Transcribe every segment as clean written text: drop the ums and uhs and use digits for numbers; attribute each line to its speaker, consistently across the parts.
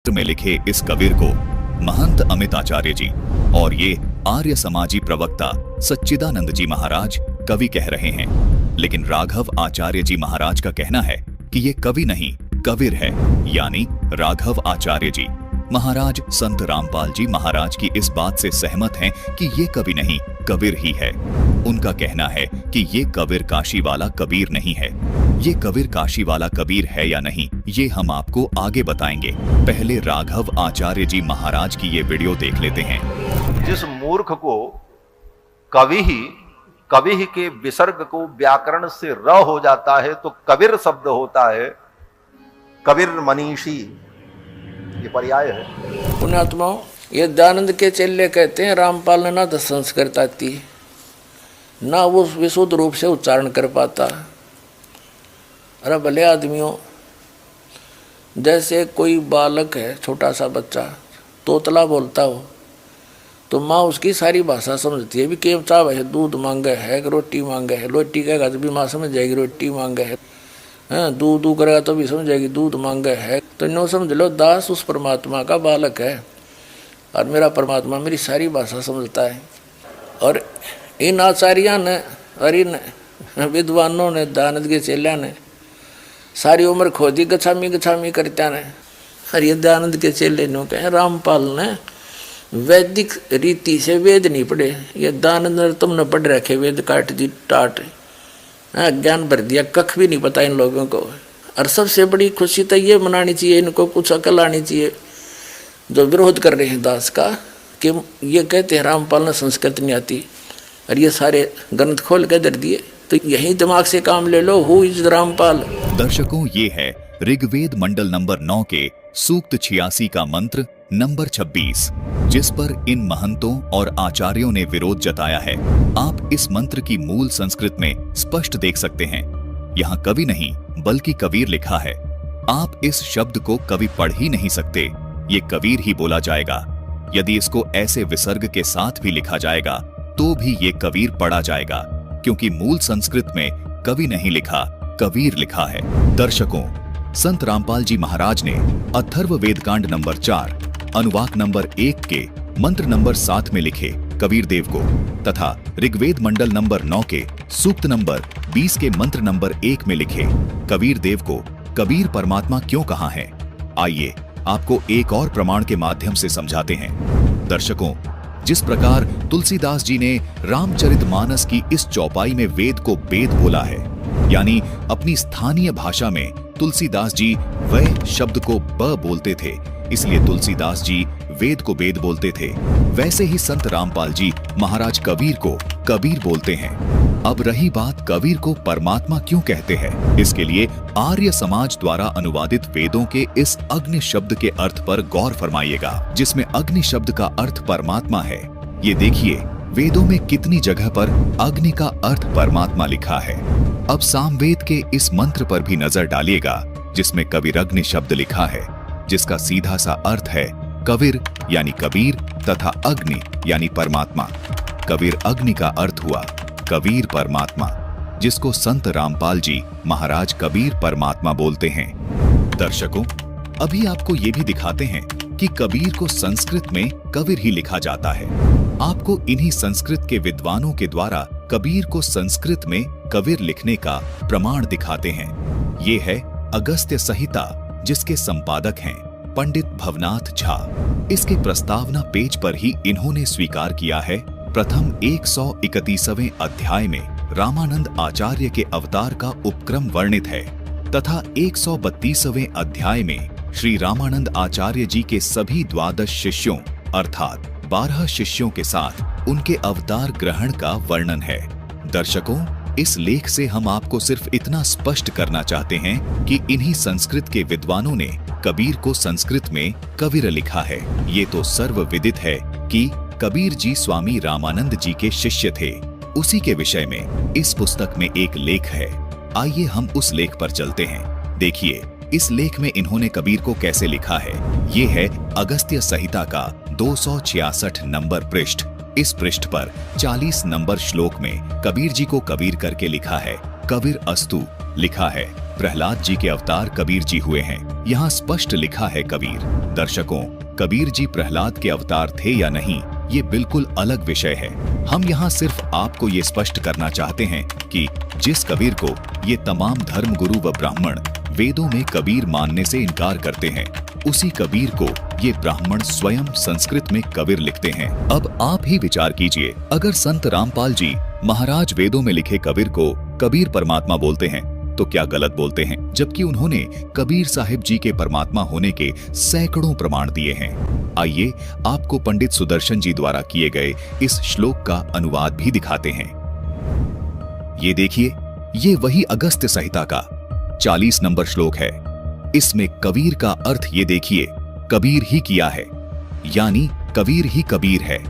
Speaker 1: में लिखे इस कबीर को महंत अमित आचार्य जी और ये आर्य समाजी प्रवक्ता सच्चिदानंद जी महाराज कवि कह रहे हैं, लेकिन राघव आचार्य जी महाराज का कहना है कि ये कवि नहीं कबीर है, यानी राघव आचार्य जी महाराज संत रामपाल जी महाराज की इस बात से सहमत हैं कि ये कवि नहीं कबीर ही है। उनका कहना है कि ये कबीर काशी वाला कबीर नहीं है। ये कबीर काशी वाला कबीर है या नहीं, ये हम आपको आगे बताएंगे। पहले राघव आचार्य जी महाराज की ये वीडियो देख लेते हैं।
Speaker 2: जिस मूर्ख को कवि ही के विसर्ग को व्याकरण से र हो जाता है तो कबीर शब्द होता है। कबीर मनीषी ये पर्याय है।
Speaker 3: पुण्यात्माओं, ये दयानंद के चेले कहते हैं रामपाल ने ना तो संस्कृत आती ना वो विशुद्ध रूप से उच्चारण कर पाता। अरे भले आदमियों, जैसे कोई बालक है, छोटा सा बच्चा तोतला बोलता हो तो माँ उसकी सारी भाषा समझती है। भी केम चाव है, दूध मांगे है, रोटी मांगे है, रोटी कहेगा तो भी माँ समझ जाएगी रोटी मांगे है। दूध दू करेगा तो भी समझ जाएगी दूध मांगे है। तो नो समझ लो, दास उस परमात्मा का बालक है और मेरा परमात्मा मेरी सारी भाषा समझता है। और इन आचार्यों ने और इन विद्वानों ने, दयानंद के चेल्या ने सारी उम्र खोदी गछामी गछामी करता ने। और ये दयानंद के चेले नो कहे रामपाल ने वैदिक रीति से वेद नहीं पढ़े। ये दयानंद ने तुमने पढ़ रखे वेद काट दी टाट, ज्ञान भर दिया, कख भी नहीं पता इन लोगों को। और सबसे बड़ी खुशी तो ये मनानी चाहिए, इनको कुछ अकल आनी चाहिए जो विरोध कर रहे हैं दास का, कि ये कहते हैं रामपाल ने संस्कृत नहीं आती और ये सारे ग्रंथ खोल के दर दिए। तो यही दिमाग से काम ले लो, हु इज रामपाल।
Speaker 1: दर्शकों, ये है ऋग्वेद मंडल नंबर 9 के सूक्त 86 का मंत्र नंबर 26, जिस पर इन महंतों और आचार्यों ने विरोध जताया है। आप इस मंत्र की मूल संस्कृत में स्पष्ट देख सकते हैं। यहाँ कवि नहीं बल्कि कबीर लिखा है। आप इस शब्द को कवि पढ़ ही नहीं सकते, ये कबीर ही बोला जाएगा। यदि इसको ऐसे विसर्ग के साथ भी लिखा जाएगा तो भी ये कबीर पढ़ा जाएगा, क्योंकि मूल संस्कृत में कवि नहीं लिखा, कबीर लिखा है। दर्शकों, संत रामपाल जी महाराज ने अथर्व वेदकांड नंबर 4 अनुवाक नंबर 1 के मंत्र नंबर 7 में लिखे कबीर देव को तथा ऋग्वेद मंडल नंबर 9 के सूक्त नंबर 20 के मंत्र नंबर 1 में लिखे कबीर देव को कबीर परमात्मा क्यों कहा है, आइए आपको एक और प्रमाण के माध्यम से समझाते हैं। दर्शकों, जिस प्रकार तुलसीदास जी ने रामचरितमानस की इस चौपाई में वेद को वेद बोला है, यानी अपनी स्थानीय भाषा में तुलसीदास जी वह शब्द को ब बोलते थे, इसलिए तुलसीदास जी वेद को वेद बोलते थे, वैसे ही संत रामपाल जी महाराज कबीर को कबीर बोलते हैं। अब रही बात कबीर को परमात्मा क्यों कहते हैं, इसके लिए आर्य समाज द्वारा अनुवादित वेदों के इस अग्नि शब्द के अर्थ पर गौर फरमाइएगा, जिसमें अग्नि शब्द का अर्थ परमात्मा है। ये देखिए वेदों में कितनी जगह पर अग्नि का अर्थ परमात्मा लिखा है। अब सामवेद के इस मंत्र पर भी नजर डालिएगा, जिसमें कबीरग्नि शब्द लिखा है, जिसका सीधा सा अर्थ है कबीर यानी कबीर तथा अग्नि यानी परमात्मा। कबीर अग्नि का अर्थ हुआ कबीर परमात्मा, जिसको संत रामपाल जी महाराज कबीर परमात्मा बोलते हैं। दर्शकों, अभी आपको ये भी दिखाते हैं कि कबीर को संस्कृत में कबीर ही लिखा जाता है। आपको इन्हीं संस्कृत के विद्वानों के द्वारा कबीर को संस्कृत में कबीर लिखने का प्रमाण दिखाते हैं। ये है अगस्त्य संहिता, जिसके संपादक हैं पंडित भवनाथ झा। इसके प्रस्तावना पेज पर ही इन्होंने स्वीकार किया है प्रथम 131वें अध्याय में रामानंद आचार्य के अवतार का उपक्रम वर्णित है तथा 132वें अध्याय में श्री रामानंद आचार्य जी के सभी 12 शिष्यों अर्थात 12 शिष्यों के साथ उनके अवतार ग्रहण का वर्णन है। दर्शकों, इस लेख से हम आपको सिर्फ इतना स्पष्ट करना चाहते हैं कि इन्हीं संस्कृत के विद्वानों ने कबीर को संस्कृत में कबीर लिखा है। ये तो सर्वविदित है कि कबीर जी स्वामी रामानंद जी के शिष्य थे। उसी के विषय में इस पुस्तक में एक लेख है। आइए हम उस लेख पर चलते हैं। देखिए इस लेख में इन्होंने कबीर को कैसे लिखा है। ये है अगस्त्य संहिता का 266 नंबर पृष्ठ। इस पृष्ठ पर 40 नंबर श्लोक में कबीर जी को कबीर करके लिखा है कबीर अस्तु, लिखा है प्रहलाद जी के अवतार कबीर जी हुए हैं। यहाँ स्पष्ट लिखा है कबीर। दर्शकों, कबीर जी प्रहलाद के अवतार थे या नहीं, ये बिल्कुल अलग विषय है। हम यहाँ सिर्फ आपको ये स्पष्ट करना चाहते हैं कि जिस कबीर को ये तमाम धर्मगुरु व ब्राह्मण वेदों में कबीर मानने से इनकार करते हैं, उसी कबीर को ये ब्राह्मण स्वयं संस्कृत में कबीर लिखते हैं। अब आप ही विचार कीजिए, अगर संत रामपाल जी महाराज वेदों में लिखे कबीर को कबीर परमात्मा बोलते हैं तो क्या गलत बोलते हैं, जबकि उन्होंने कबीर साहिब जी के परमात्मा होने के सैकड़ों प्रमाण दिए हैं। आइए आपको पंडित सुदर्शन जी द्वारा किए गए इस श्लोक का अनुवाद भी दिखाते हैं। ये देखिए, ये वही अगस्त्य संहिता का 40 नंबर श्लोक है। इसमें कबीर का अर्थ ये देखिए, कबीर ही किया है, यानी कबीर ही कबीर है,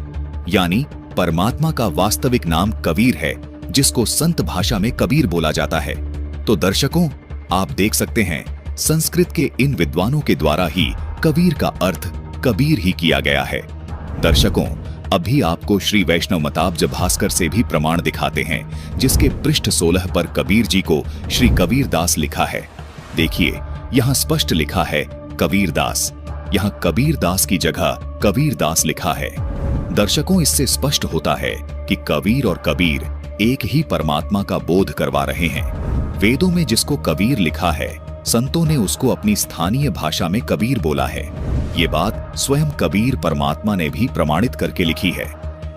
Speaker 1: यानी परमात्मा का वास्तविक नाम कबीर है, जिसको संत भाषा में कबीर बोला जाता है। तो दर्शकों, आप देख सकते हैं संस्कृत के इन विद्वानों के द्वारा ही कबीर का अर्थ कबीर ही किया गया है। दर्शकों, अभी आपको श्री वैष्णव मताब्ज भास्कर से भी प्रमाण दिखाते हैं, जिसके पृष्ठ 16 पर कबीर जी को श्री कबीर दास लिखा है। देखिए, यहाँ स्पष्ट लिखा है कबीर दास, यहाँ कबीर दास की जगह कबीर दास लिखा है। दर्शकों, इससे स्पष्ट होता है कि कबीर और कबीर एक ही परमात्मा का बोध करवा रहे हैं। वेदों में जिसको कबीर लिखा है, संतों ने उसको अपनी स्थानीय भाषा में कबीर बोला है। ये बात स्वयं कबीर परमात्मा ने भी प्रमाणित करके लिखी है।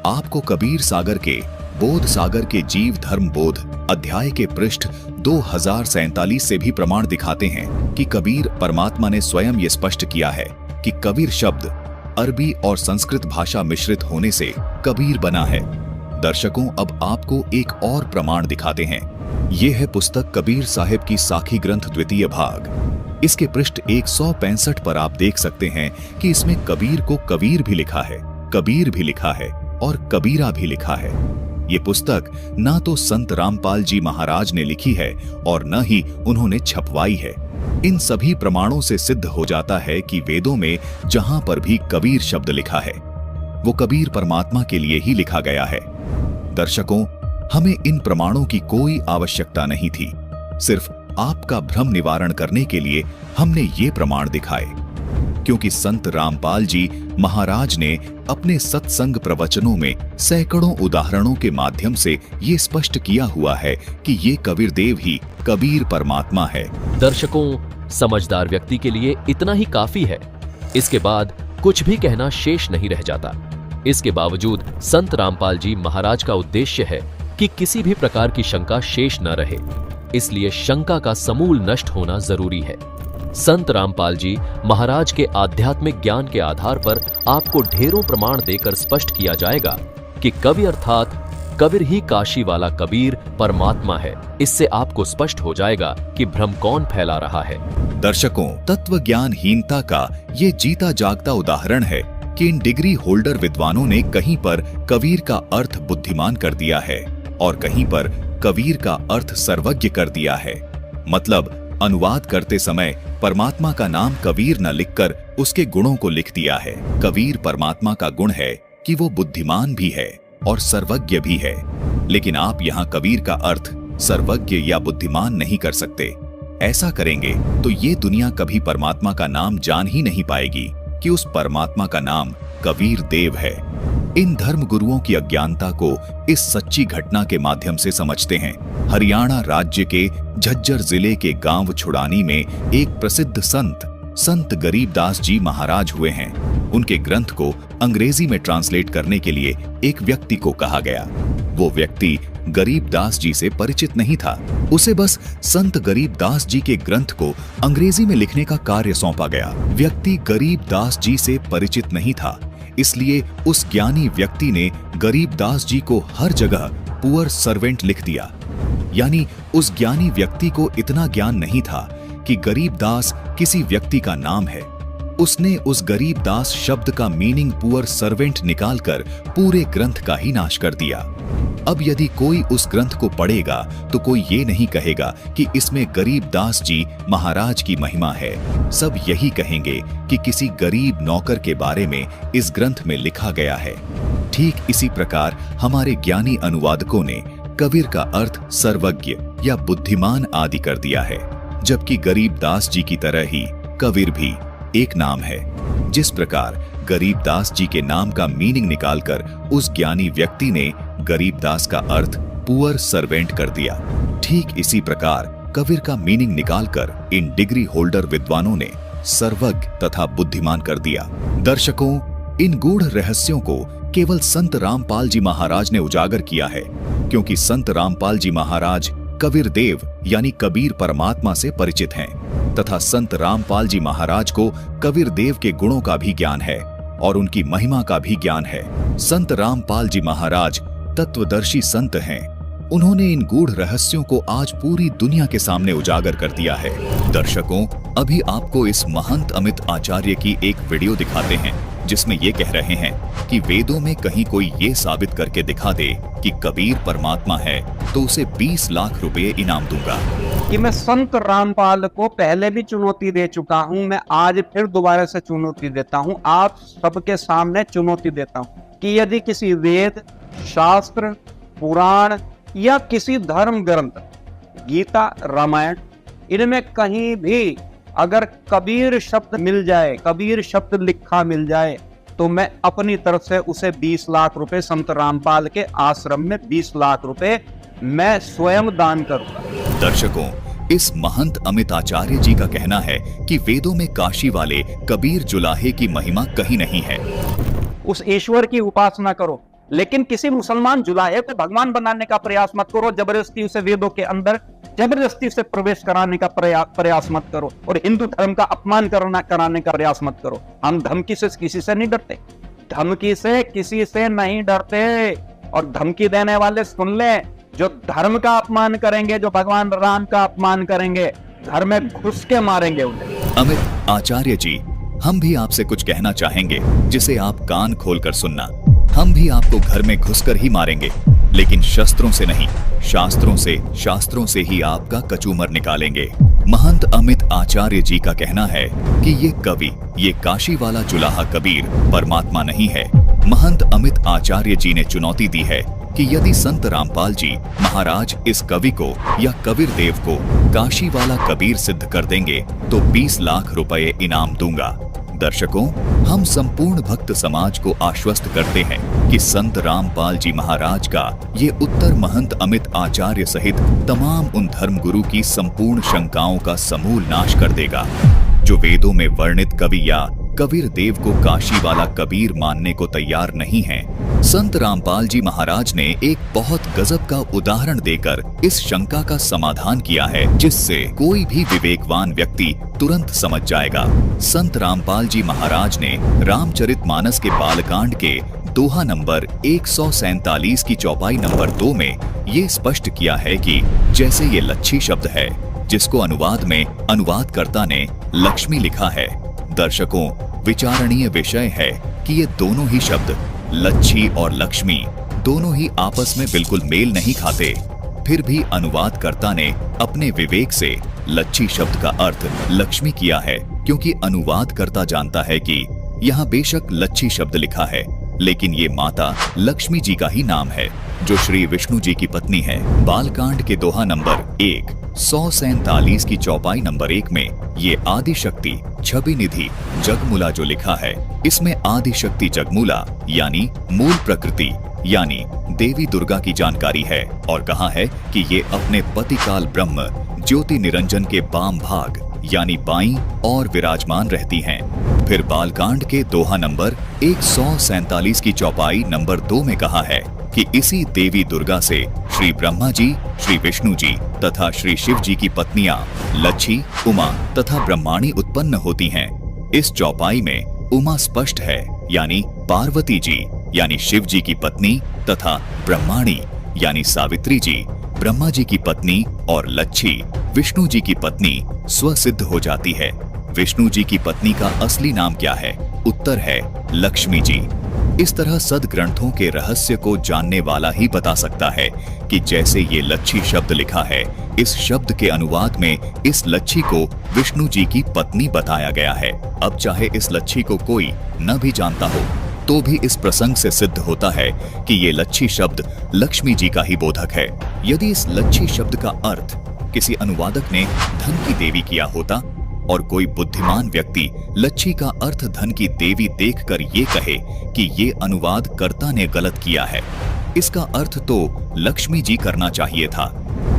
Speaker 1: आपको कबीर सागर के बोध सागर के जीव धर्म बोध अध्याय के पृष्ठ 2047 से भी प्रमाण दिखाते हैं कि कबीर परमात्मा ने स्वयं ये स्पष्ट किया है कि कबीर शब्द अरबी और संस्कृत भाषा मिश्रित होने से कबीर बना है। दर्शकों, अब आपको एक और प्रमाण दिखाते हैं। ये है पुस्तक कबीर साहिब की साखी ग्रंथ द्वितीय भाग। इसके पृष्ठ 165 पर आप देख सकते हैं कि इसमें कबीर को कबीर भी लिखा है, कबीर भी लिखा है और कबीरा भी लिखा है। ये पुस्तक ना तो संत रामपाल जी महाराज ने लिखी है और न ही उन्होंने छपवाई है। इन सभी प्रमाणों से सिद्ध हो जाता है कि वेदों में जहां पर भी कबीर शब्द लिखा है, वो कबीर परमात्मा के लिए ही लिखा गया है। दर्शकों, हमें इन प्रमाणों की कोई आवश्यकता नहीं थी। सिर्फ आपका भ्रम निवारण करने के लिए हमने ये प्रमाण दिखाए, क्योंकि संत रामपाल जी महाराज ने अपने सत्संग प्रवचनों में सैकड़ों उदाहरणों के माध्यम से ये स्पष्ट किया हुआ है कि ये कबीर देव ही कबीर परमात्मा है।
Speaker 4: दर्शकों, समझदार व्यक्ति के लिए इतना ही काफी है। इसके बाद कुछ भी कहना शेष नहीं रह जाता। इसके बावजूद संत रामपाल जी महाराज का उद्देश्य है कि किसी भी प्रकार की शंका शेष न रहे, इसलिए शंका का समूल नष्ट होना जरूरी है। संत रामपाल जी महाराज के आध्यात्मिक ज्ञान के आधार पर आपको ढेरों प्रमाण देकर स्पष्ट किया जाएगा कि कवि अर्थात कबीर ही काशी वाला कबीर परमात्मा है। इससे आपको स्पष्ट हो जाएगा कि भ्रम कौन फैला रहा है।
Speaker 1: दर्शकों, तत्व ज्ञानहीनता का ये जीता जागता उदाहरण है कि इन डिग्री होल्डर विद्वानों ने कहीं पर कबीर का अर्थ बुद्धिमान कर दिया है और कहीं पर कबीर का अर्थ सर्वज्ञ कर दिया है। मतलब अनुवाद करते समय परमात्मा का नाम कबीर न लिखकर उसके गुणों को लिख दिया है। कबीर परमात्मा का गुण है कि वो बुद्धिमान भी है और सर्वज्ञ भी है, लेकिन आप यहाँ कबीर का अर्थ सर्वज्ञ या बुद्धिमान नहीं कर सकते। ऐसा करेंगे तो ये दुनिया कभी परमात्मा का नाम जान ही नहीं पाएगी कि उस परमात्मा का नाम कबीर देव है। इन धर्म गुरुओं की अज्ञानता को इस सच्ची घटना के माध्यम से समझते हैं। हरियाणा राज्य के झज्जर जिले के गांव छुड़ानी में एक प्रसिद्ध संत गरीबदास जी महाराज हुए हैं। उनके ग्रंथ को अंग्रेजी में ट्रांसलेट करने के लिए एक व्यक्ति को कहा गया। वो व्यक्ति गरीबदास जी से परिचित नहीं था। उसे बस संत गरीबदास जी के ग्रंथ को अंग्रेजी में लिखने का कार्य सौंपा गया। व्यक्ति गरीबदास जी से परिचित नहीं था, इसलिए उस ज्ञानी व्यक्ति ने गरीबदास जी को हर जगह पुअर सर्वेंट लिख दिया। यानी उस ज्ञानी व्यक्ति को इतना ज्ञान नहीं था कि गरीबदास किसी व्यक्ति का नाम है। उसने उस गरीबदास शब्द का मीनिंग पुअर सर्वेंट निकालकर पूरे ग्रंथ का ही नाश कर दिया। अब यदि कोई उस ग्रंथ को पढ़ेगा तो कोई ये नहीं कहेगा कि इसमें गरीबदास जी महाराज की महिमा है। सब यही कहेंगे कि किसी गरीब नौकर के बारे में इस ग्रंथ में लिखा गया है। ठीक इसी प्रकार हमारे ज्ञानी अनुवादकों ने कबीर का अर्थ सर्वज्ञ या बुद्धिमान आदि कर दिया है, जबकि गरीबदास जी की तरह ही कबीर भी एक नाम है। जिस प्रकार गरीबदास जी के नाम का मीनिंग निकालकर उस ज्ञानी व्यक्ति ने गरीबदास का अर्थ पुअर सर्वेंट कर दिया, ठीक इसी प्रकार कबीर का मीनिंग निकालकर इन डिग्री होल्डर विद्वानों ने सर्वज्ञ तथा बुद्धिमान कर दिया। दर्शकों, इन गूढ़ रहस्यों को केवल संत रामपाल जी महाराज ने उजागर किया है, क्योंकि संत रामपाल जी महाराज कबीर देव यानी कबीर परमात्मा से परिचित हैं, तथा संत रामपाल जी महाराज को कबीर देव के गुणों का भी ज्ञान है और उनकी महिमा का भी ज्ञान है। संत रामपाल जी महाराज तत्वदर्शी संत हैं। उन्होंने इन गूढ़ रहस्यों को आज पूरी दुनिया के सामने उजागर कर दिया है। दर्शकों, अभी आपको इस महंत अमित आचार्य की एक वीडियो दिखाते हैं, जिसमें ये कह रहे हैं कि वेदों में कहीं कोई ये साबित करके दिखा दे कि कबीर परमात्मा है तो उसे 20 लाख रुपए इनाम दूंगा।
Speaker 5: कि मैं संत रामपाल को पहले भी चुनौती दे चुका हूं, मैं आज फिर दोबारा से चुनौती देता हूं, आप सबके सामने चुनौती देता हूं कि यदि किसी वेद, शास्त्र, पुराण या किसी धर्म ग्रंथ, गीता, रामायण, इनमें कहीं भी अगर कबीर शब्द मिल जाए, कबीर शब्द लिखा मिल जाए, तो मैं अपनी तरफ से उसे 20 लाख रुपए संत रामपाल के आश्रम में 20 लाख रुपए मैं स्वयं दान करूंगा।
Speaker 1: दर्शकों, इस महंत अमित आचार्य जी का कहना है कि वेदों में काशी वाले कबीर जुलाहे की महिमा कहीं नहीं है।
Speaker 5: उस ईश्वर की उपासना करो, लेकिन किसी मुसलमान जुलाहे को भगवान बनाने का प्रयास मत करो, जबरदस्ती उसे वेदों के अंदर जबरदस्ती से प्रवेश कराने का प्रयास मत करो, और हिंदू धर्म का अपमान कराने का प्रयास मत करो। हम धमकी से किसी से नहीं डरते, धमकी से किसी से नहीं डरते, और धमकी देने वाले सुन ले, जो धर्म का अपमान करेंगे, जो भगवान राम का अपमान करेंगे, घर में घुस के मारेंगे उन्हें।
Speaker 1: अमित आचार्य जी, हम भी आपसे कुछ कहना चाहेंगे जिसे आप कान खोलकर सुनना। हम भी आपको घर में घुसकर ही मारेंगे, लेकिन शस्त्रों से नहीं, शास्त्रों से ही आपका कचूमर निकालेंगे। महंत अमित आचार्य जी का कहना है कि ये कवि, ये काशी वाला जुलाहा कबीर परमात्मा नहीं है। महंत अमित आचार्य जी ने चुनौती दी है कि यदि संत रामपाल जी महाराज इस कवि को या कबीर देव को काशी वाला कबीर सिद्ध कर देंगे तो 20 लाख रुपए इनाम दूंगा। दर्शकों, हम संपूर्ण भक्त समाज को आश्वस्त करते हैं कि संत रामपाल जी महाराज का ये उत्तर महंत अमित आचार्य सहित तमाम उन धर्मगुरु की संपूर्ण शंकाओं का समूल नाश कर देगा, जो वेदों में वर्णित कवि या कबीर देव को काशी वाला कबीर मानने को तैयार नहीं हैं। संत रामपाल जी महाराज ने एक बहुत गजब का उदाहरण देकर इस शंका का समाधान किया है, जिससे कोई भी विवेकवान व्यक्ति तुरंत समझ जाएगा। संत रामपाल जी महाराज ने रामचरितमानस के बालकांड के दोहा नंबर 147 की चौपाई नंबर 2 में ये स्पष्ट किया है कि जैसे ये लच्छी शब्द है, जिसको अनुवाद में अनुवादकर्ता ने लक्ष्मी लिखा है। दर्शकों, विचारणीय विषय है कि ये दोनों ही शब्द लच्छी और लक्ष्मी दोनों ही आपस में बिल्कुल मेल नहीं खाते। फिर भी अनुवादकर्ता ने अपने विवेक से लच्छी शब्द का अर्थ लक्ष्मी किया है, क्योंकि अनुवादकर्ता जानता है कि यहाँ बेशक लच्छी शब्द लिखा है, लेकिन ये माता लक्ष्मी जी का ही नाम है, जो श्री विष्णु जी की पत्नी है। बालकांड के दोहा नंबर 147 की चौपाई नंबर 1 में ये आदि शक्ति छवि निधि जगमूला जो लिखा है, इसमें आदि शक्ति जगमूला यानी मूल प्रकृति यानी देवी दुर्गा की जानकारी है, और कहा है कि ये अपने पतिकाल ब्रह्म ज्योति निरंजन के वाम भाग यानी बाईं और विराजमान रहती हैं। फिर बालकांड के दोहा नंबर 147 की चौपाई नंबर 2 में कहा है कि इसी देवी दुर्गा से श्री ब्रह्मा जी, श्री विष्णु जी तथा श्री शिव जी की पत्नियां लच्छी, उमा तथा ब्रह्माणी उत्पन्न होती हैं। इस चौपाई में उमा स्पष्ट है, यानी पार्वती जी यानी शिव जी की पत्नी, तथा ब्रह्माणी यानी सावित्री जी ब्रह्मा जी की पत्नी, और लच्छी विष्णु जी की पत्नी स्वसिद्ध हो जाती है। विष्णु जी की पत्नी का असली नाम क्या है? उत्तर है लक्ष्मी जी। इस तरह सदग्रंथों के रहस्य को जानने वाला ही बता सकता है कि जैसे ये लच्छी शब्द लिखा है, इस शब्द के अनुवाद में इस लच्छी को विष्णु जी की पत्नी बताया गया है। अब चाहे इस लच्छी को कोई न भी जानता हो, तो भी इस प्रसंग से सिद्ध होता है कि ये लच्छी शब्द लक्ष्मी जी का ही बोधक है। यदि इस लच्छी शब्द का अर्थ किसी अनुवादक ने धन की देवी किया होता और कोई बुद्धिमान व्यक्ति लच्छी का अर्थ धन की देवी देखकर ये कहे कि ये अनुवाद कर्ता ने गलत किया है, इसका अर्थ तो लक्ष्मी जी करना चाहिए था।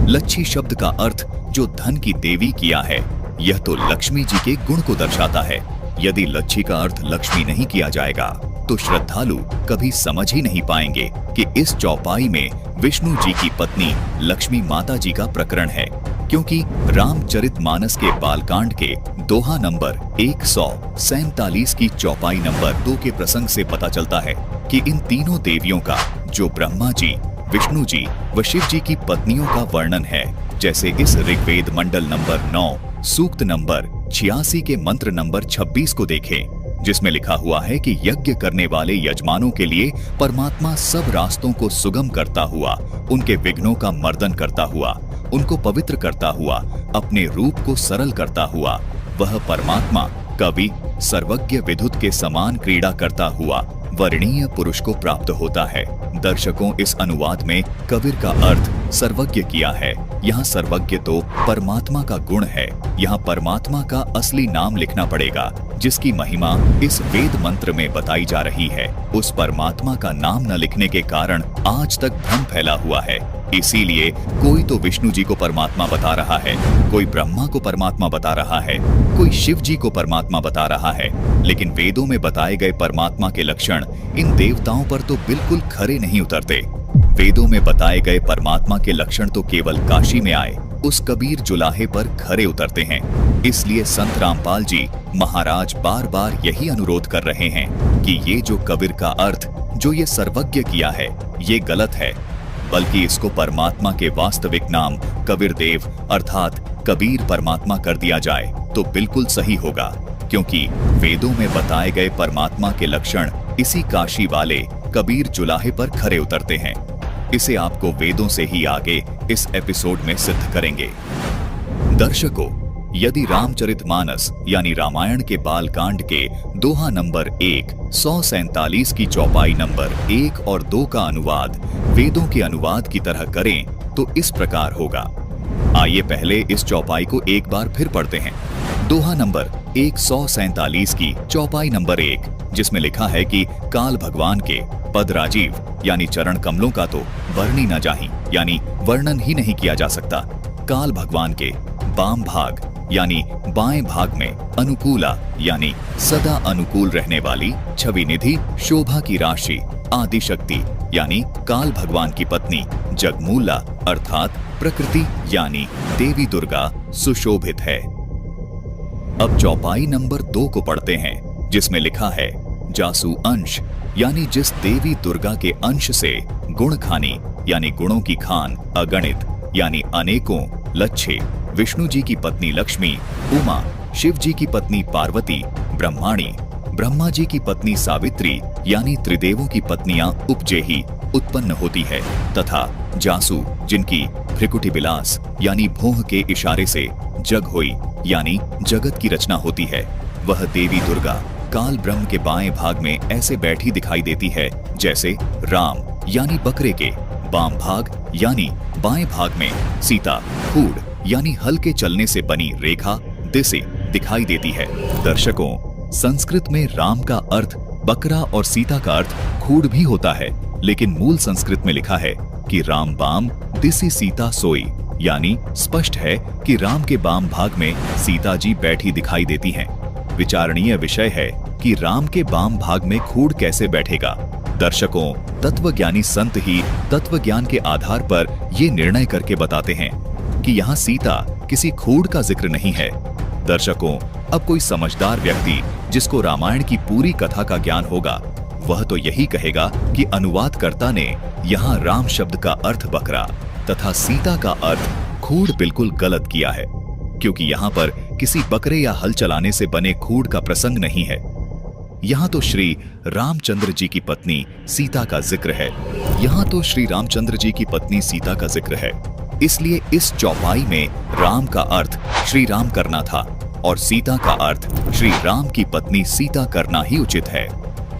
Speaker 1: लच्छी शब्द का अर्थ जो धन की देवी किया है, यह तो लक्ष्मी जी के गुण को दर्शाता है। यदि लच्छी का अर्थ लक्ष्मी नहीं किया जाएगा तो श्रद्धालु कभी समझ ही नहीं पाएंगे कि इस चौपाई में विष्णु जी की पत्नी लक्ष्मी माता जी का प्रकरण है, क्योंकि रामचरितमानस के बालकांड के दोहा नंबर 147 की चौपाई नंबर 2 के प्रसंग से पता चलता है कि इन तीनों देवियों का, जो ब्रह्मा जी, विष्णु जी व शिव जी की पत्नियों का वर्णन है, जैसे इस ऋग्वेद मंडल नंबर 9 सूक्त नंबर 86 के मंत्र नंबर 26 को देखें, जिसमें लिखा हुआ है कि यज्ञ करने वाले यजमानों के लिए परमात्मा सब रास्तों को सुगम करता हुआ, उनके विघ्नों का मर्दन करता हुआ, उनको पवित्र करता हुआ, अपने रूप को सरल करता हुआ, वह परमात्मा कवि सर्वज्ञ विद्युत के समान क्रीड़ा करता हुआ वर्णीय पुरुष को प्राप्त होता है। दर्शकों, इस अनुवाद में कबीर का अर्थ सर्वज्ञ किया है। यहाँ सर्वज्ञ तो परमात्मा का गुण है। यहाँ परमात्मा का असली नाम लिखना पड़ेगा, जिसकी महिमा इस वेद मंत्र में बताई जा रही है। उस परमात्मा का नाम न लिखने के कारण आज तक भ्रम फैला हुआ है। इसीलिए कोई तो विष्णु जी को परमात्मा बता रहा है, कोई ब्रह्मा को परमात्मा बता रहा है, कोई शिव जी को परमात्मा बता रहा है, लेकिन वेदों में बताए गए परमात्मा के लक्षण इन देवताओं पर तो बिल्कुल खरे नहीं उतरते। वेदों में बताए गए परमात्मा के लक्षण तो केवल काशी में आए उस कबीर जुलाहे पर खरे उतरते हैं। इसलिए संत रामपाल जी महाराज बार बार यही अनुरोध कर रहे हैं कि ये जो कबीर का अर्थ जो ये सर्वज्ञ किया है, ये गलत है, बल्कि इसको परमात्मा के वास्तविक नाम कबीर देव अर्थात कबीर परमात्मा कर दिया जाए तो बिल्कुल सही होगा, क्योंकि वेदों में बताए गए परमात्मा के लक्षण इसी काशी वाले कबीर जुलाहे पर खरे उतरते हैं। इसे आपको वेदों से ही आगे इस एपिसोड में सिद्ध करेंगे। दर्शकों, यदि रामचरितमानस यानी रामायण के बालकांड के दोहा नंबर 147 की चौपाई नंबर 1 और 2 का अनुवाद वेदों के अनुवाद की तरह करें तो इस प्रकार होगा। आइए पहले इस चौपाई को एक बार फिर पढ़ते हैं। दोहा नंबर 147 की चौपाई नंबर 1, जिसमें लिखा है कि काल भगवान के पद राजीव यानी चरण कमलों का तो वर्णी न जाहि यानी वर्णन ही नहीं किया जा सकता। काल भगवान के बाम भाग यानी बाएं भाग में अनुकूला यानी सदा अनुकूल रहने वाली छवि निधि शोभा की राशि आदि शक्ति यानी काल भगवान की पत्नी जगमूला अर्थात प्रकृति यानी देवी दुर्गा सुशोभित है। अब चौपाई नंबर 2 को पढ़ते हैं, जिसमें लिखा है जासु अंश यानी जिस देवी दुर्गा के अंश से गुण खानी यानी गुणों की खान अगणित यानी अनेकों लच्छे विष्णु जी की पत्नी लक्ष्मी, उमा शिव जी की पत्नी पार्वती, ब्रह्माणी ब्रह्मा जी की पत्नी सावित्री यानी त्रिदेवों की पत्नियां उपजेही उत्पन्न होती है, तथा जासु जिनकी भ्रिकुटी विलास यानी भोह के इशारे से जग होई यानी जगत की रचना होती है, वह देवी दुर्गा काल ब्रह्म के बाएं भाग में ऐसे बैठी दिखाई देती है जैसे राम यानी बकरे के बाम भाग यानी बाएं भाग में सीता खूड़ यानी हल के चलने से बनी रेखा दिशे दिखाई देती है। दर्शकों, संस्कृत में राम का अर्थ बकरा और सीता का अर्थ खूड़ भी होता है, लेकिन मूल संस्कृत में लिखा है कि राम बाम दिशि सीता सोई यानी स्पष्ट है कि राम के बाम भाग में सीता जी बैठी दिखाई देती हैं। विचारणीय विषय है कि राम के बाम भाग में खूड़ कैसे बैठेगा। दर्शकों, तत्वज्ञानी संत ही तत्वज्ञान के आधार पर ये निर्णय करके बताते हैं कि यहाँ सीता किसी खूड़ का जिक्र नहीं है। दर्शकों, अब कोई समझदार व्यक्ति जिसको रामायण की पूरी कथा का ज्ञान होगा, वह तो यही कहेगा कि अनुवादकर्ता ने यहाँ राम शब्द का अर्थ बकरा तथा सीता का अर्थ खूड़ बिल्कुल गलत किया है, क्योंकि यहाँ पर किसी बकरे या हल चलाने से बने खूड़ का प्रसंग नहीं है। यहाँ तो श्री रामचंद्र जी की पत्नी सीता का जिक्र है। यहाँ तो श्री रामचंद्र जी की पत्नी सीता का जिक्र है, इसलिए इस चौपाई में राम का अर्थ श्री राम करना था और सीता का अर्थ श्री राम की पत्नी सीता करना ही उचित है।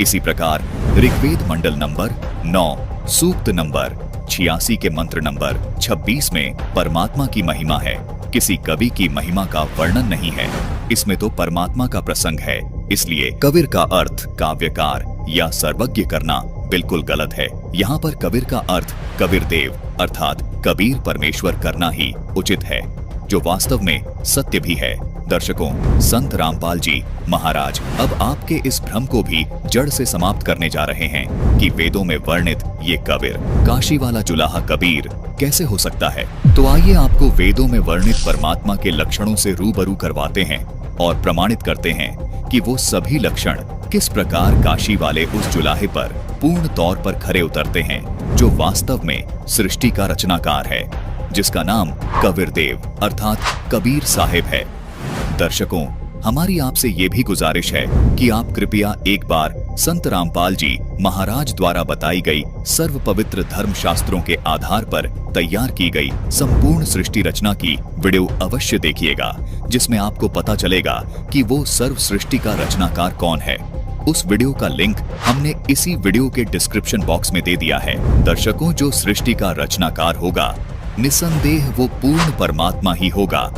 Speaker 1: इसी प्रकार ऋग्वेद मंडल नंबर 9 सूक्त नंबर 86 के मंत्र नंबर 26 में परमात्मा की महिमा है। किसी कवि की महिमा का वर्णन नहीं है, इसमें तो परमात्मा का प्रसंग है। इसलिए कबीर का अर्थ काव्यकार या सर्वज्ञ करना बिल्कुल गलत है। यहाँ पर कबीर का अर्थ कबीर देव अर्थात कबीर परमेश्वर करना ही उचित है, जो वास्तव में सत्य भी है। दर्शकों, संत रामपाल जी महाराज अब आपके इस भ्रम को भी जड़ से समाप्त करने जा रहे हैं कि वेदों में वर्णित ये कबीर काशी वाला जुलाहा कबीर कैसे हो सकता है। तो आइए आपको वेदों में वर्णित परमात्मा के लक्षणों से रूबरू करवाते हैं और प्रमाणित करते हैं कि वो सभी लक्षण किस प्रकार काशी वाले उस जुलाहे पर पूर्ण तौर पर खरे उतरते हैं, जो वास्तव में सृष्टि का रचनाकार है, जिसका नाम कबीर देव अर्थात कबीर साहिब है। दर्शकों, हमारी आपसे ये भी गुजारिश है कि आप कृपया एक बार संत रामपाल जी महाराज द्वारा बताई गई सर्व पवित्र धर्म शास्त्रों के आधार पर तैयार की गई संपूर्ण सृष्टि रचना की वीडियो अवश्य देखिएगा, जिसमें आपको पता चलेगा कि वो सर्व सृष्टि का रचनाकार कौन है। उस वीडियो का लिंक हमने इसी वीडियो के डिस्क्रिप्शन बॉक्स में दे दिया है। दर्शकों, जो सृष्टि का रचनाकार होगा निसंदेह वो पूर्ण परमात्मा ही होगा।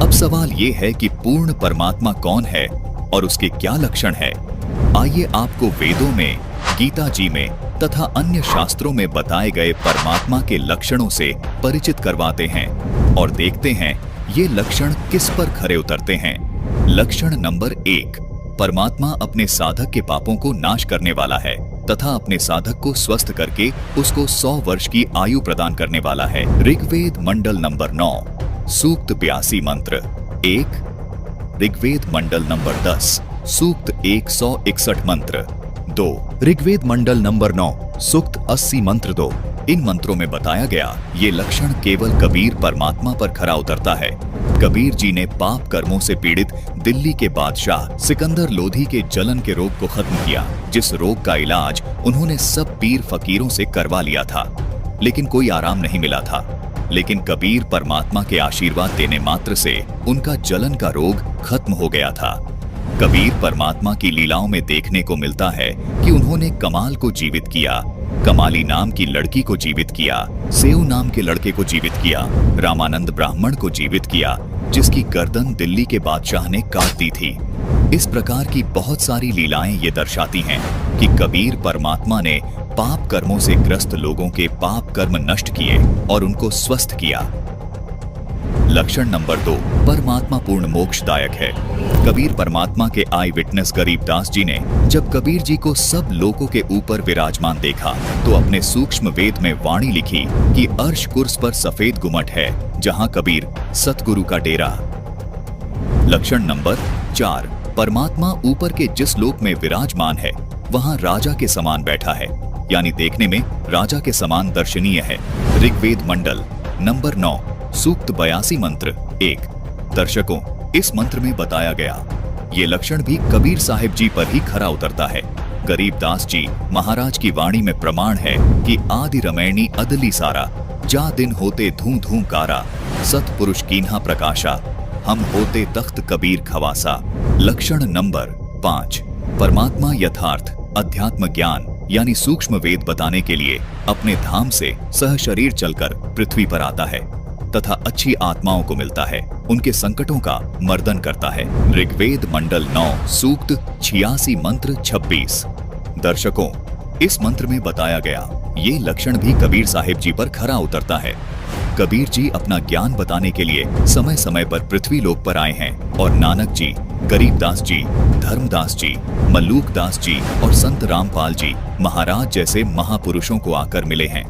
Speaker 1: अब सवाल ये है कि पूर्ण परमात्मा कौन है और उसके क्या लक्षण है। आइए आपको वेदों में, गीता जी में तथा अन्य शास्त्रों में बताए गए परमात्मा के लक्षणों से परिचित करवाते हैं और देखते हैं ये लक्षण किस पर खरे उतरते हैं। लक्षण नंबर 1, परमात्मा अपने साधक के पापों को नाश करने वाला है तथा अपने साधक को स्वस्थ करके उसको 100 वर्ष की आयु प्रदान करने वाला है। ऋग्वेद मंडल नंबर 9 सूक्त 82 मंत्र 1, ऋग्वेद मंडल नंबर 10 सूक्त 161 मंत्र 2, ऋग्वेद मंडल नंबर 9 सूक्त 80 मंत्र 2। इन मंत्रों में बताया गया ये लक्षण केवल कबीर परमात्मा पर खरा उतरता है। कबीर जी ने पाप कर्मों से पीड़ित दिल्ली के बादशाह सिकंदर लोधी के जलन के रोग को खत्म किया, जिस रोग का इलाज उन्होंने सब पीर फकीरों से करवा लिया था, लेकिन कोई आराम नहीं मिला था। लेकिन कबीर परमात्मा के आशीर्वाद देने मात्र से उनका जलन का रोग खत्म हो गया था। कबीर परमात्मा की लीलाओं में देखने को मिलता है कि उन्होंने कमाल को जीवित किया, कमाली नाम की लड़की को जीवित किया, सेऊ नाम के लड़के को जीवित किया, रामानंद ब्राह्मण को जीवित किया, जिसकी गर्दन दिल्ली के बादशाह ने काट दी थी। इस प्रकार की बहुत सारी लीलाएं ये दर्शाती हैं कि कबीर परमात्मा ने पाप कर्मों से ग्रस्त लोगों के पाप कर्म नष्ट किए और उनको स्वस्थ किया। लक्षण नंबर 2, परमात्मा पूर्ण मोक्षदायक है। कबीर परमात्मा के आई विटनेस गरीबदास जी ने जब कबीर जी को सब लोकों के ऊपर विराजमान देखा तो अपने सूक्ष्म वेद में वाणी लिखी कि अर्श कुर्स पर सफेद गुमट है, जहां कबीर सतगुरु का डेरा। लक्षण नंबर 4, परमात्मा ऊपर के जिस लोक में विराजमान है वहां राजा के समान बैठा है, यानी देखने में राजा के समान दर्शनीय है। ऋग्वेद मंडल नंबर 9 सूक्त 82 मंत्र 1। दर्शकों, इस मंत्र में बताया गया ये लक्षण भी कबीर साहिब जी पर ही खरा उतरता है। गरीबदास जी महाराज की वाणी में प्रमाण है कि आदि रमैनी अदली सारा, जा दिन होते धूं धूं कारा, सतपुरुष कीन्हा प्रकाशा, हम होते तख्त कबीर खवासा। लक्षण नंबर 5, परमात्मा यथार्थ अध्यात्म ज्ञान यानी सूक्ष्म वेद बताने के लिए अपने धाम से सहशरीर चलकर पृथ्वी पर आता है तथा अच्छी आत्माओं को मिलता है, उनके संकटों का मर्दन करता है। ऋग्वेद मंडल 9 सूक्त 86 मंत्र 26। दर्शकों, इस मंत्र में बताया गया ये लक्षण भी कबीर साहिब जी पर खरा उतरता है। कबीर जी अपना ज्ञान बताने के लिए समय समय पर पृथ्वी लोक पर आए हैं और नानक जी, गरीबदास जी, धर्मदास जी, मल्लूकदास जी और संत रामपाल जी महाराज जैसे महापुरुषों को आकर मिले हैं।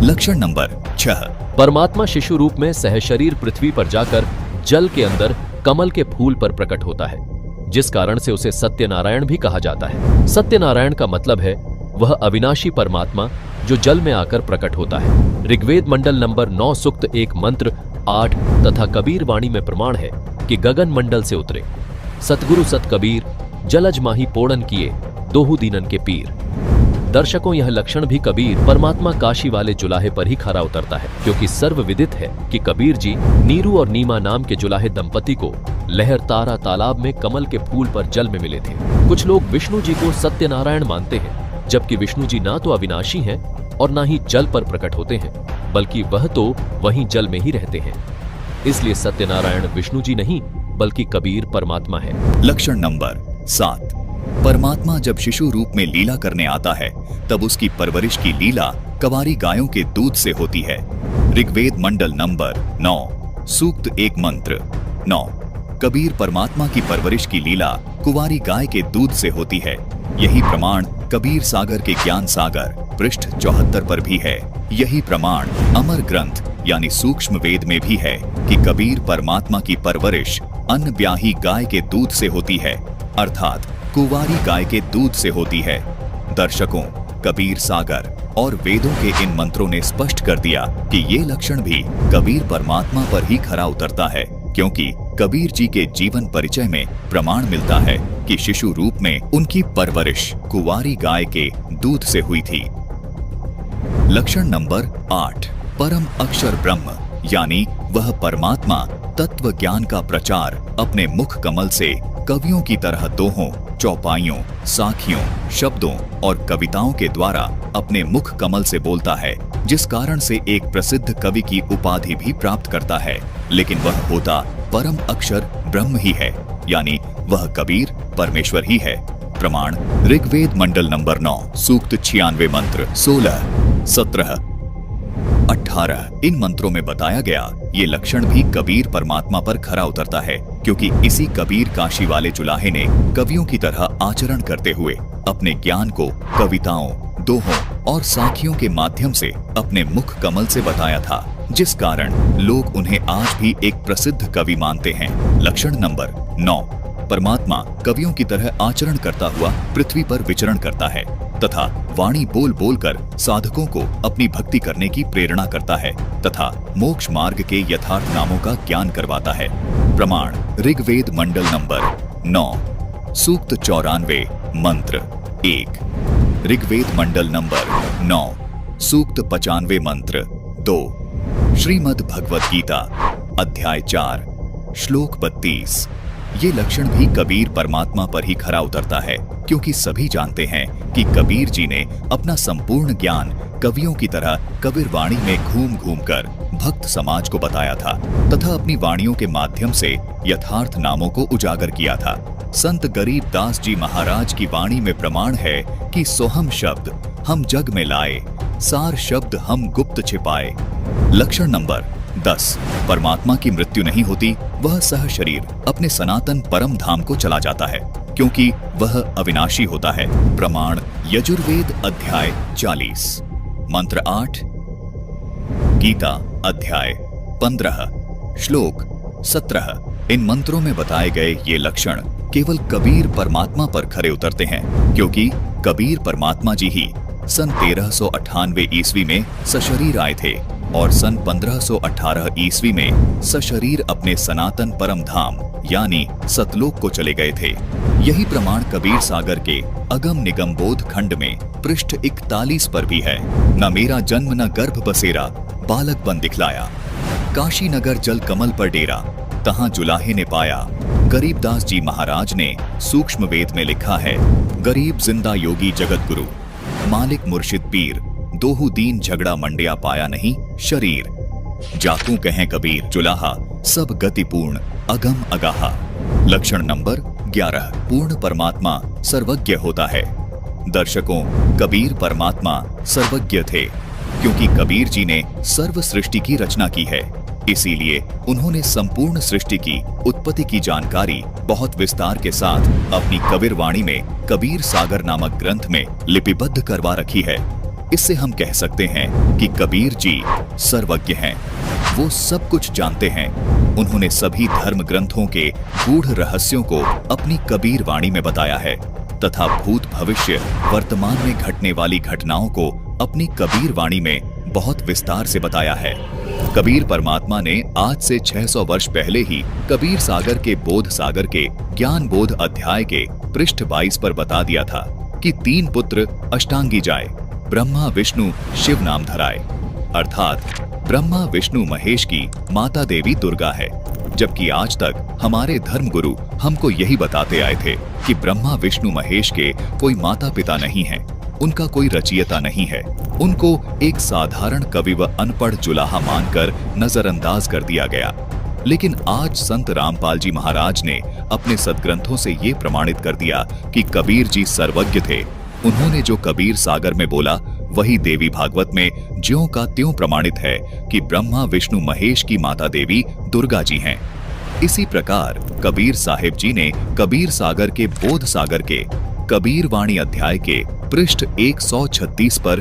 Speaker 1: लक्षण नंबर 6,
Speaker 4: परमात्मा शिशु रूप में सहशरीर पृथ्वी पर जाकर जल के अंदर कमल के फूल पर प्रकट होता है, जिस कारण से उसे सत्यनारायण भी कहा जाता है। सत्यनारायण का मतलब है वह अविनाशी परमात्मा जो जल में आकर प्रकट होता है। ऋग्वेद मंडल नंबर 9 सूक्त 1 मंत्र 8 तथा कबीर वाणी में प्रमाण है कि गगन मंडल से उतरे सतगुरु सत कबीर, जलज माही पोड़न किए दोहु दीनन के पीर। दर्शकों, यह लक्षण भी कबीर परमात्मा काशी वाले जुलाहे पर ही खरा उतरता है, क्योंकि सर्वविदित है कि कबीर जी नीरू और नीमा नाम के जुलाहे दंपति को लहरतारा तालाब में कमल के फूल पर जल में मिले थे। कुछ लोग विष्णु जी को सत्यनारायण मानते हैं, जबकि विष्णु जी ना तो अविनाशी हैं और ना ही जल पर प्रकट होते हैं, बल्कि वह तो वहीं जल में ही रहते हैं। इसलिए सत्यनारायण विष्णु जी नहीं बल्कि कबीर परमात्मा है।
Speaker 1: लक्षण नंबर 7, परमात्मा जब शिशु रूप में लीला करने आता है तब उसकी परवरिश की लीला कवारी गायों के दूध से होती है। ऋग्वेद मंडल नंबर 9 सूक्त 1 मंत्र 9। कबीर परमात्मा की परवरिश की लीला कुंवारी गाय के दूध से होती है। यही प्रमाण कबीर सागर के ज्ञान सागर पृष्ठ 74 पर भी है। यही प्रमाण अमर ग्रंथ यानी सूक्ष्म वेद में भी है कि कबीर परमात्मा की परवरिश अन्न ब्याही गाय के दूध से होती है, अर्थात कुंवारी गाय के दूध से होती है। दर्शकों, कबीर सागर और वेदों के इन मंत्रों ने स्पष्ट कर दिया कि ये लक्षण भी कबीर परमात्मा पर ही खरा उतरता है, क्योंकि कबीर जी के जीवन परिचय में प्रमाण मिलता है कि शिशु रूप में उनकी परवरिश कुंवारी गाय के दूध से हुई थी। लक्षण नंबर 8, परम अक्षर ब्रह्म यानी वह परमात्मा तत्व ज्ञान का प्रचार अपने मुख कमल से कवियों की तरह दोहों, चौपाइयों, साखियों, शब्दों और कविताओं के द्वारा अपने मुख कमल से बोलता है, जिस कारण से एक प्रसिद्ध कवि की उपाधि भी प्राप्त करता है। लेकिन वह होता परम अक्षर ब्रह्म ही है, यानी वह कबीर परमेश्वर ही है। प्रमाण ऋग्वेद मंडल नंबर 9 सूक्त 96 मंत्र 16, 17, 18। इन मंत्रों में बताया गया ये लक्षण भी कबीर परमात्मा पर खरा उतरता है, क्योंकि इसी कबीर काशी वाले चुलाहे ने कवियों की तरह आचरण करते हुए अपने ज्ञान को कविताओं, दोहों और साखियों के माध्यम से अपने मुख कमल से बताया था, जिस कारण लोग उन्हें आज भी एक प्रसिद्ध कवि मानते हैं। लक्षण नंबर 9, परमात्मा कवियों की तरह आचरण करता हुआ पृथ्वी पर विचरण करता है तथा वाणी बोल बोल कर साधकों को अपनी भक्ति करने की प्रेरणा करता है तथा मोक्ष मार्ग के यथार्थ नामों का ज्ञान करवाता है। प्रमाण ऋग्वेद मंडल नंबर 9 सूक्त 94 मंत्र 1, ऋग्वेद मंडल नंबर 9 सूक्त 95 मंत्र 2, श्रीमद् भगवत गीता अध्याय 4 श्लोक 32। ये लक्षण भी कबीर परमात्मा पर ही खरा उतरता है, क्योंकि सभी जानते हैं कि कबीर जी ने अपना संपूर्ण ज्ञान कवियों की तरह कबीर वाणी में घूम घूम कर भक्त समाज को बताया था तथा अपनी वाणियों के माध्यम से यथार्थ नामों को उजागर किया था। संत गरीब दास जी महाराज की वाणी में प्रमाण है कि सोहम शब्द हम जग में लाए, सार शब्द हम गुप्त छिपाए। लक्षण नंबर 10, परमात्मा की मृत्यु नहीं होती, वह सह शरीर अपने सनातन परम धाम को चला जाता है, क्योंकि वह अविनाशी होता है। प्रमाण यजुर्वेद अध्याय 40 मंत्र 8, गीता अध्याय 15 श्लोक 17। इन मंत्रों में बताए गए ये लक्षण केवल कबीर परमात्मा पर खरे उतरते हैं, क्योंकि कबीर परमात्मा जी ही सन 1398 ईस्वी में सशरीर आए थे और सन 1518 ईस्वी में सशरीर अपने सनातन परम धाम यानी सतलोक को चले गए थे। यही प्रमाण कबीर सागर के अगम निगम बोध खंड में पृष्ठ 41 पर भी है। न मेरा जन्म न गर्भ बसेरा, बालक बन दिखलाया, काशी नगर जल कमल पर डेरा, तहां जुलाहे ने पाया। गरीबदास जी महाराज ने सूक्ष्म वेद में लिखा है, गरीब जिंदा योगी जगत गुरु, मालिक मुर्शिद पीर, दोहु दीन झगड़ा मंडिया पाया नहीं शरीर। जातू कहें कबीर जुलाहा, सब गतिपूर्ण अगम अगाहा। लक्षण नंबर 11, पूर्ण परमात्मा सर्वज्ञ होता है। दर्शकों, कबीर परमात्मा सर्वज्ञ थे, क्योंकि कबीर जी ने सर्व सृष्टि की रचना की है। इसीलिए उन्होंने संपूर्ण सृष्टि की उत्पत्ति की जानकारी बहुत विस्तार के साथ अपनी कबीर वाणी में कबीर सागर नामक ग्रंथ में लिपिबद्ध करवा रखी है। इससे हम कह सकते हैं कि कबीर जी सर्वज्ञ हैं, वो सब कुछ जानते हैं। उन्होंने सभी धर्म ग्रंथों के गूढ़ रहस्यों को अपनी कबीर वाणी में बताया है तथा भूत भविष्य वर्तमान में घटने वाली घटनाओं को अपनी कबीर वाणी में बहुत विस्तार से बताया है। कबीर परमात्मा ने आज से 600 वर्ष पहले ही कबीर सागर के बोध सागर के ज्ञान बोध अध्याय के पृष्ठ 22 पर बता दिया था कि 3 पुत्र अष्टांगी जाए, ब्रह्मा विष्णु शिव नाम धराए। अर्थात ब्रह्मा विष्णु महेश की माता देवी दुर्गा है। जबकि आज तक हमारे धर्मगुरु हमको यही बताते आए थे कि ब्रह्मा विष्णु महेश के कोई माता पिता नहीं है, उनका कोई रचयिता नहीं है। उनको एक साधारण कवि व अनपढ़ जुलाहा मानकर नजरअंदाज कर दिया गया। लेकिन आज संत रामपाल जी महाराज ने अपने सदग्रंथों से ये प्रमाणित कर दिया कि कबीर जी सर्वज्ञ थे। उन्होंने जो कबीर सागर में बोला वही देवी भागवत में ज्यों का त्यों प्रमाणित है कि ब्रह्मा विष्णु महेश की माता देवी दुर्गा जी हैं। इसी प्रकार कबीर साहिब जी ने कबीर सागर के बोध सागर के कबीर वाणी अध्याय के पृष्ठ 136 पर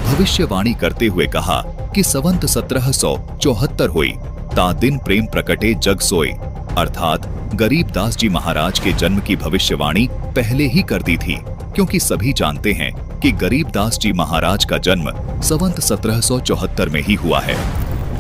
Speaker 1: भविष्यवाणी करते हुए कहा कि संवत 1774 हुई ता दिन प्रेम प्रकटे जग सोए। अर्थात गरीबदास जी महाराज के जन्म की भविष्यवाणी पहले ही कर दी थी, क्योंकि सभी जानते हैं कि गरीबदास जी महाराज का जन्म संवत 1774 में ही हुआ है।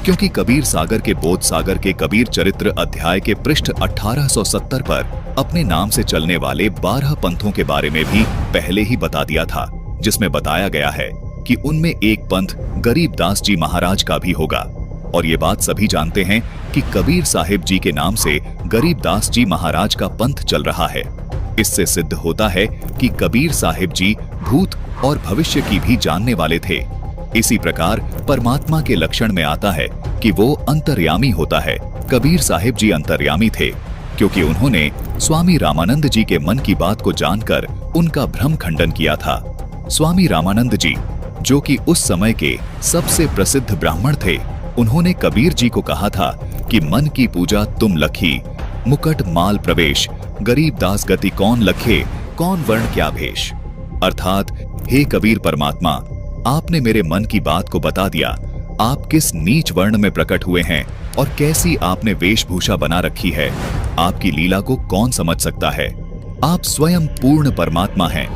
Speaker 1: क्योंकि कबीर सागर के बोध सागर के कबीर चरित्र अध्याय के पृष्ठ 1870 पर अपने नाम से चलने वाले 12 पंथों के बारे में भी पहले ही बता दिया था, जिसमें बताया गया है कि उनमें एक पंथ गरीबदास जी महाराज का भी होगा। और ये बात सभी जानते हैं कि कबीर साहिब जी के नाम से गरीबदास जी महाराज का पंथ चल रहा है। इससे सिद्ध होता है कि कबीर साहिब जी भूत और भविष्य की भी जानने वाले थे। इसी प्रकार परमात्मा के लक्षण में आता है कि वो अंतर्यामी होता है। कबीर साहिब जी अंतर्यामी थे क्योंकि उन्होंने स्वामी रामानंद जी के मन की बात को जानकर उनका भ्रम खंडन किया था। स्वामी रामानंद जी, जो कि उस समय के सबसे प्रसिद्ध ब्राह्मण थे, उन्होंने कबीर जी को कहा था कि मन की पूजा तुम लखी, मुकट माल प्रवेश, गरीब दास गति कौन लखे, कौन वर्ण क्या भेष। अर्थात हे कबीर परमात्मा, आपने मेरे मन की बात को बता दिया। आप किस नीच वर्ण में प्रकट हुए हैं और कैसी आपने वेशभूषा बना रखी है, आपकी लीला को कौन समझ सकता है। आप स्वयं पूर्ण परमात्मा हैं।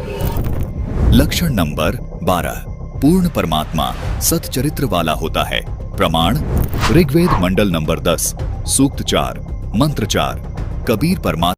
Speaker 1: लक्षण नंबर 12, पूर्ण परमात्मा सतचरित्र वाला होता है। प्रमाण ऋग्वेद मंडल नंबर 10 सूक्त 4 मंत्र 4। कबीर परमात्मा